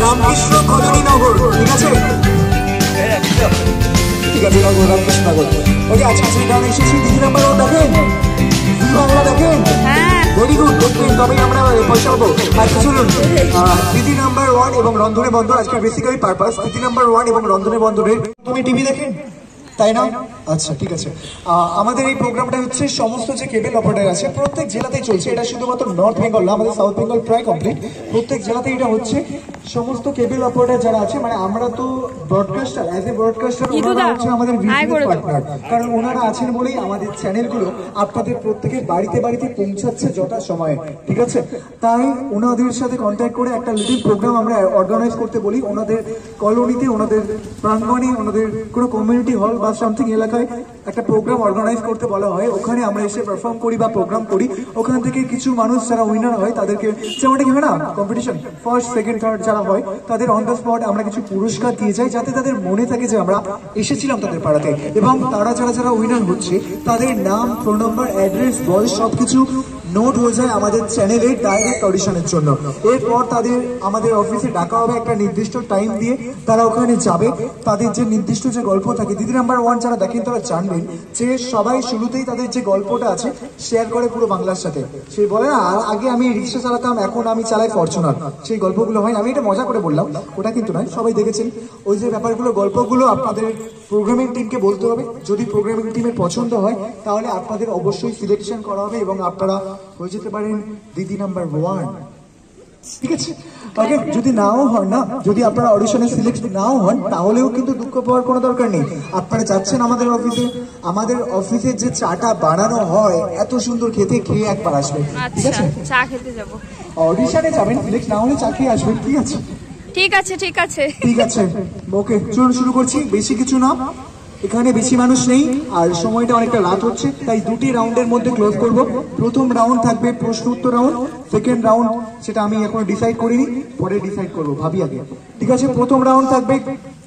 Ramakrishna colony নগর, ঠিক আছে? ঠিক আছে, রামকৃষ্ণ নগর। ওকে, আচ্ছা আচ্ছা, গান এসেছি। দিদি নাম্বার 1 দেখেন, বাংলা দেখেন, ভেরি গুড। দেখবেন তবেই আমরা পয়সা পাবো। আচ্ছা শুনুন, দিদি নাম্বার 1 এবং রন্ধনে বন্ধন আজকে বেসিক্যালি পারপাস। দিদি নাম্বার 1 এবং রন্ধনে বন্ধনের তুমি টিভি দেখেন, তাই না? আচ্ছা ঠিক আছে। আমাদের এই প্রোগ্রামটা হচ্ছে সমস্ত যে কেবল অপারেটর আছে প্রত্যেক জেলাতেই চলছে। এটা শুধুমাত্র নর্থ বেঙ্গল না, আমাদের সাউথ বেঙ্গল প্রায় কমপ্লিট। প্রত্যেক জেলাতেই এটা হচ্ছে। সমস্ত কেবল অপারেটর যারা আছে, মানে আমরা তো ব্রডকাস্টার, অ্যাজ এ ব্রডকাস্টার ওনারা হচ্ছে আমাদের বিজনেস পার্টনার। কারণ ওনারা আছেন বলেই আমাদের চ্যানেলগুলো আপনাদের প্রত্যেকের বাড়িতে বাড়িতে পৌঁছাচ্ছে যথা সময়ে, ঠিক আছে? তাই ওনাদের সাথে কন্ট্যাক্ট করে একটা লিটিল প্রোগ্রাম আমরা অর্গানাইজ করতে বলি। ওনাদের কলোনিতে, ওনাদের প্রাঙ্গণে, ওনাদের কোনো কমিউনিটি হল বা সামথিং এলাকায় একটা প্রোগ্রাম অর্গানাইজ করতে বলা হয়। ওখানে আমরা এসে পারফর্ম করি বা প্রোগ্রাম করি। ওখান থেকে কিছু মানুষ যারা উইনার হয় তাদেরকে, যেমনটা কি হয় না কম্পিটিশন, ফার্স্ট সেকেন্ড থার্ড যারা হয় তাদের অন দ্য স্পট আমরা কিছু পুরস্কার দিয়ে যাই, যাতে তাদের মনে থাকে যে আমরা এসেছিলাম তাদের পাড়াতে। এবং তারা যারা উইনার হচ্ছে তাদের নাম, ফোন নাম্বার, অ্যাড্রেস, বয়স সবকিছু নোট হয়ে যায় আমাদের চ্যানেলে ডাইরেক্ট অডিশনের জন্য। এরপর তাদের আমাদের অফিসে ডাকা হবে একটা নির্দিষ্ট টাইম দিয়ে। তারা ওখানে যাবে, তাদের যে নির্দিষ্ট যে গল্প থাকে, দিদি নাম্বার 1 যারা দেখেন তারা জানবেন যে সবাই শুরুতেই তাদের যে গল্পটা আছে শেয়ার করে পুরো বাংলার সাথে। সেই বলে না, আগে আমি রিক্সা চালাতাম, এখন আমি চালাই ফরচুনার, সেই গল্পগুলো হয়। আমি এটা মজা করে বললাম, ওটা কিন্তু নয়, সবাই দেখেছেন। ওই যে ব্যাপারগুলো, গল্পগুলো আপনাদের প্রোগ্রামিং টিমকে বলতে হবে। যদি প্রোগ্রামিং টিমের পছন্দ হয় তাহলে আপনাদের অবশ্যই সিলেকশন করা হবে এবং আপনারা হয়ে যেতে পারেন দিদি নাম্বার 1, ঠিক আছে? ওকে, যদি নাও হন না, যদি আপনারা অডিশনে সিলেক্ট নাও হন তাহলেও কিন্তু দুঃখ পাওয়ার কোনো দরকার নেই। আপনারা যাচ্ছেন আমাদের অফিসে, আমাদের অফিসের যে চাটা বানানো হয় এত সুন্দর, খেয়ে একবার আসবেন, ঠিক আছে? চা খেতে যাব। অডিশনে যাবেন, সিলেক্ট না হলে চা খেয়ে আসবেন, ঠিক আছে? ঠিক আছে ঠিক আছে ঠিক আছে। ওকে, চলুন শুরু করছি। বেশি কিছু না, এখানে বেশি মানুষ নেই আর সময়টা অনেকটা রাত হচ্ছে, তাই দুটি রাউন্ডের মধ্যে ক্লোজ করব। প্রথম রাউন্ড থাকবে প্রশ্ন উত্তর রাউন্ড, সেকেন্ড রাউন্ড সেটা আমি এখন ডিসাইড করিনি, পরে ডিসাইড করব, ভাবি আগে, ঠিক আছে? প্রথম রাউন্ড থাকবে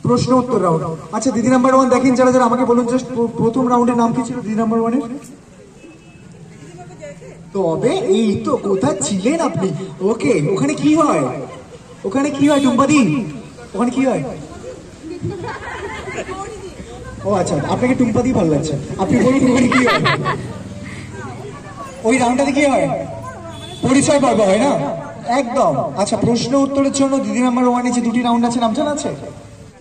প্রশ্ন উত্তর রাউন্ড। আচ্ছা দিদি নাম্বার 1 দেখেন, যারা আমাকে বলুন জাস্ট প্রথম রাউন্ডের নাম কি ছিল দিদি নাম্বার 1 এর? তবে এই তো কোথায় ছিলেন আপনি? ওকে, ওখানে কি হয়? ওখানে কি হয় টুম্পাদি? ওখানে কি হয়? ও আচ্ছা, আপনাকে টুম্পাদি ভালো লাগছে, আপনি বলুন ওখানে কি হয়? ওই রাউন্ডটাতে কি হয়? পরিচয় পর্ব হয় না? একদম। আচ্ছা, প্রশ্ন উত্তরের জন্য দিদি নাম্বার 1 এ যে দুটি রাউন্ড আছে নাম জানা আছে?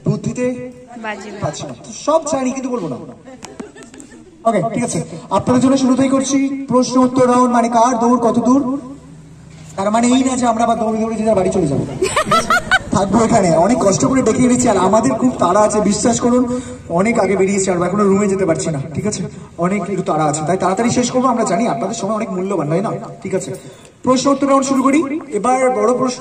বুদ্ধিতে বাজি, সব জানি কিন্তু বলবো না। ওকে ঠিক আছে, আপনাদের জন্য শুরুতেই করছি প্রশ্ন উত্তর রাউন্ড। মানে কার দৌড় কত দূর, তার মানে এই না যে আমরা আবার দৌড়ে দৌড়ে যে বাড়ি চলে যাবো, থাকবো এখানে। অনেক কষ্ট করে ডেকে নিচ্ছি আর আমাদের খুব তাড়া আছে, বিশ্বাস করুন। অনেক আগে বেরিয়েছি আর এখনো রুমে যেতে পারছি না, ঠিক আছে? অনেক একটু তাড়া আছে, তাই তাড়াতাড়ি শেষ করবো। আমরা জানি আপনাদের সময় অনেক মূল্যবান, তাই না? ঠিক আছে, প্রশ্ন উত্তর রাউন্ড শুরু করি। এবার বড় প্রশ্ন